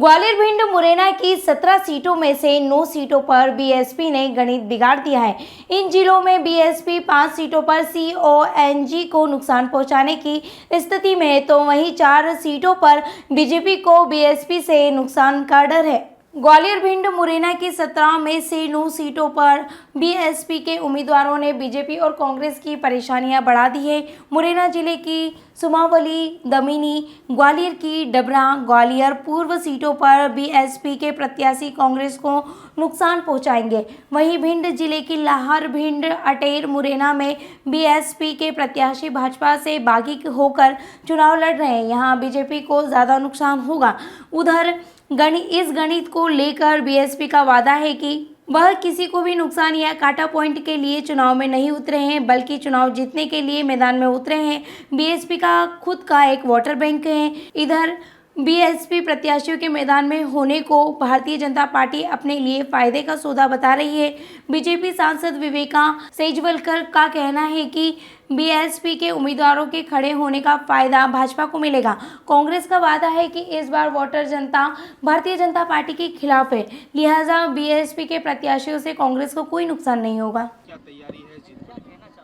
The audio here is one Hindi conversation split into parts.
ग्वालियर भिंड मुरैना की 17 सीटों में से 9 सीटों पर बीएसपी ने गणित बिगाड़ दिया है। इन जिलों में बीएसपी 5 सीटों पर सीओएनजी को नुकसान पहुंचाने की स्थिति में है, तो वहीं 4 सीटों पर बीजेपी को बीएसपी से नुकसान का डर है। ग्वालियर भिंड मुरैना की 17 में से 9 सीटों पर बीएसपी के उम्मीदवारों ने बीजेपी और कांग्रेस की परेशानियां बढ़ा दी है। मुरैना जिले की सुमावली, दमिनी, ग्वालियर की डबरा, ग्वालियर पूर्व सीटों पर बीएसपी के प्रत्याशी कांग्रेस को नुकसान पहुंचाएंगे। वहीं भिंड जिले की लाहर, भिंड, अटेर, मुरैना में बीएसपी के प्रत्याशी भाजपा से बागी होकर चुनाव लड़ रहे हैं। यहाँ बीजेपी को ज़्यादा नुकसान होगा। उधर इस गणित को लेकर बीएसपी का वादा है कि वह किसी को भी नुकसान या काटा पॉइंट के लिए चुनाव में नहीं उतरे हैं, बल्कि चुनाव जीतने के लिए मैदान में उतरे हैं। बीएसपी का खुद का एक वोटर बैंक है। इधर बीएसपी प्रत्याशियों के मैदान में होने को भारतीय जनता पार्टी अपने लिए फायदे का सौदा बता रही है। बीजेपी सांसद विवेका सेजवलकर का कहना है कि बीएसपी के उम्मीदवारों के खड़े होने का फायदा भाजपा को मिलेगा। कांग्रेस का वादा है कि इस बार वोटर जनता भारतीय जनता पार्टी के खिलाफ है, लिहाजा बीएसपी के प्रत्याशियों से कांग्रेस को कोई नुकसान नहीं होगा। क्या तैयारी है जीत?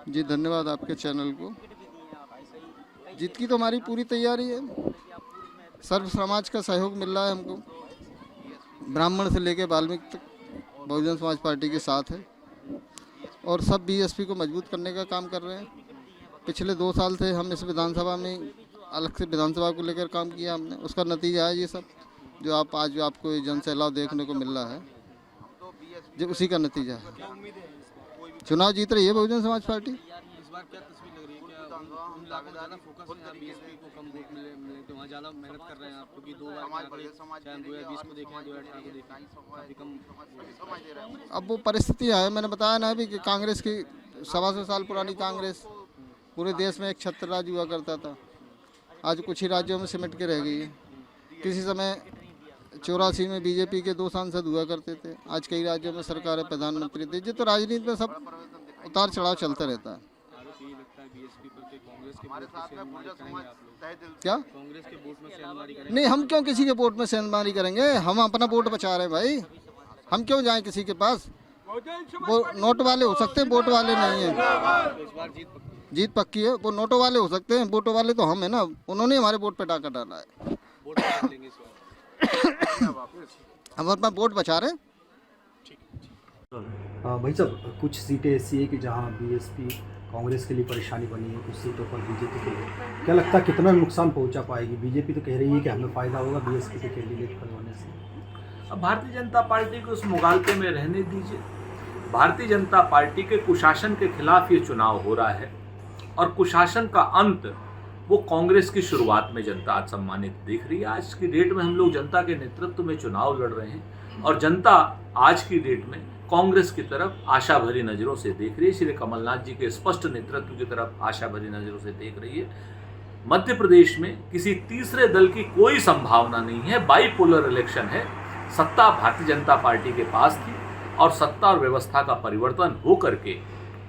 जी धन्यवाद आपके चैनल को। जीत की तो हमारी पूरी तैयारी है। सर्व समाज का सहयोग मिल रहा है हमको, ब्राह्मण से लेकर वाल्मीकि तक बहुजन समाज पार्टी के साथ है और सब बीएसपी को मजबूत करने का काम कर रहे हैं। पिछले 2 साल से हम इस विधानसभा में अलग से विधानसभा को लेकर काम किया हमने, उसका नतीजा है ये सब जो आज आपको ये जन सैलाब देखने को मिल रहा है, जो उसी का नतीजा है। चुनाव जीत रही है बहुजन समाज पार्टी। इस बार क्या तस्वीर लग रही है? क्या उन इलाकों ज़्यादा फोकस है, बीएसपी को कम वोट मिले तो वहाँ ज़्यादा मेहनत कर रहे हैं आप, क्योंकि 2 बार चाहे 2020 को देखें, 2018 को देखें, काफ़ी कम। अब वो परिस्थितियाँ है, मैंने बताया ना अभी कि कांग्रेस की 125 साल पुरानी कांग्रेस पूरे देश में एक छत्र राज हुआ करता था, आज कुछ ही राज्यों में सिमट के रह गई है। किसी समय 84 में बीजेपी के 2 सांसद हुआ करते थे, आज कई राज्यों में सरकार प्रधानमंत्री थे। ये तो राजनीति में सब उतार चढ़ाव चलता रहता है। क्या कांग्रेस के वोट में सेंधमारी करेंगे? नहीं, हम क्यों किसी के वोट में सेंधमारी करेंगे? हम अपना वोट बचा रहे हैं भाई, हम क्यों जाएं किसी के पास? वो नोट वाले हो सकते हैं, वोट वाले नहीं है। तो इस बार जीत पक्की है। वो नोटों वाले हो सकते हैं, वोटों वाले तो हम है ना, उन्होंने हमारे वोट पे डाका डाला है। वोट लेंगे इस बार। हम अपना वोट बचा रहे हैं। भाई साहब, कुछ सीटें ऐसी है कि जहां बीएसपी कांग्रेस के लिए परेशानी बनी है, कुछ सीटों पर बीजेपी के लिए क्या लगता है कितना नुकसान पहुंचा पाएगी? बीजेपी तो कह रही है कि हमें फ़ायदा होगा बीएसपी के कैंडिडेट खड़े होने से। अब भारतीय जनता पार्टी को उस मुगालते में रहने दीजिए। भारतीय जनता पार्टी के कुशासन के खिलाफ ये चुनाव हो रहा है और कुशासन का अंत वो कांग्रेस की शुरुआत में जनता आज सम्मानित देख रही है। आज की डेट में हम लोग जनता के नेतृत्व में चुनाव लड़ रहे हैं और जनता आज की डेट में कांग्रेस की तरफ आशा भरी नज़रों से देख रही है। इसलिए कमलनाथ जी के स्पष्ट नेतृत्व की तरफ आशा भरी नज़रों से देख रही है। मध्य प्रदेश में किसी तीसरे दल की कोई संभावना नहीं है। बाईपोलर इलेक्शन है। सत्ता भारतीय जनता पार्टी के पास थी और सत्ता और व्यवस्था का परिवर्तन हो करके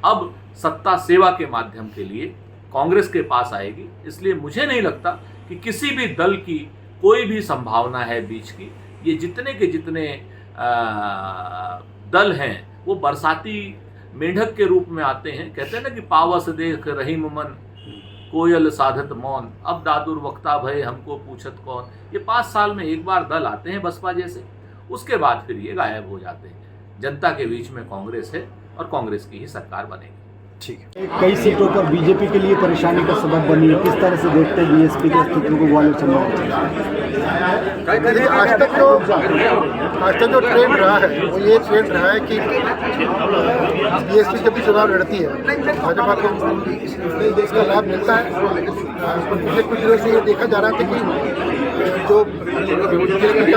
अब सत्ता सेवा के माध्यम के लिए कांग्रेस के पास आएगी। इसलिए मुझे नहीं लगता कि किसी भी दल की कोई भी संभावना है बीच की। ये जितने के जितने दल हैं वो बरसाती मेंढक के रूप में आते हैं। कहते हैं ना कि पावस देख रहीम मन, कोयल साधत मौन, अब दादुर वक्ता भय हमको पूछत कौन। ये 5 साल में एक बार दल आते हैं बसपा जैसे, उसके बाद फिर ये गायब हो जाते हैं। जनता के बीच में कांग्रेस है और कांग्रेस की ही सरकार बनेगी। ठीक है। कई सीटों पर बीजेपी के लिए परेशानी का सबब बनी है, किस तरह से देखते हैं बीएसपी के अस्तित्व को ग्वालियर चुनाव? आज तक जो ट्रेंड रहा है वो ये ट्रेंड रहा है कि बीएसपी जब भी चुनाव लड़ती है भाजपा को इसका लाभ मिलता है। पिछले कुछ दिनों से ये देखा जा रहा था कि जो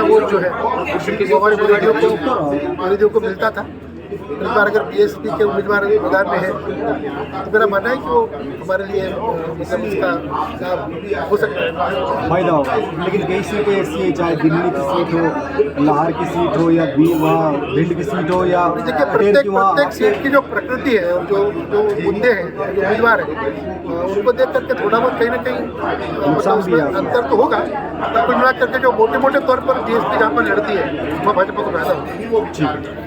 वोट जो है वो हमारे विरोधियों को मिलता था, इस बार अगर बीएसपी के उम्मीदवार मैदान में है तो मेरा मानना है कि वो हमारे लिए मतलब इसका लाभ हो सकता है। फायदा होगा। लेकिन कई सीटें ऐसी हैं, चाहे दिल्ली की सीट हो, लाहौर की सीट हो, या वहाँ भिंड की सीट हो, या देखिए प्रत्येक सीट की जो प्रकृति है और जो मुद्दे हैं, जो उम्मीदवार हैं, उनको देख करके थोड़ा बहुत कहीं ना कहीं नुकसान भी है। अंतर तो होगा, पर कुल मिला करके जो मोटे मोटे तौर पर बीएसपी जहाँ पर लड़ती है वहाँ भाजपा को फायदा होगा। ठीक है।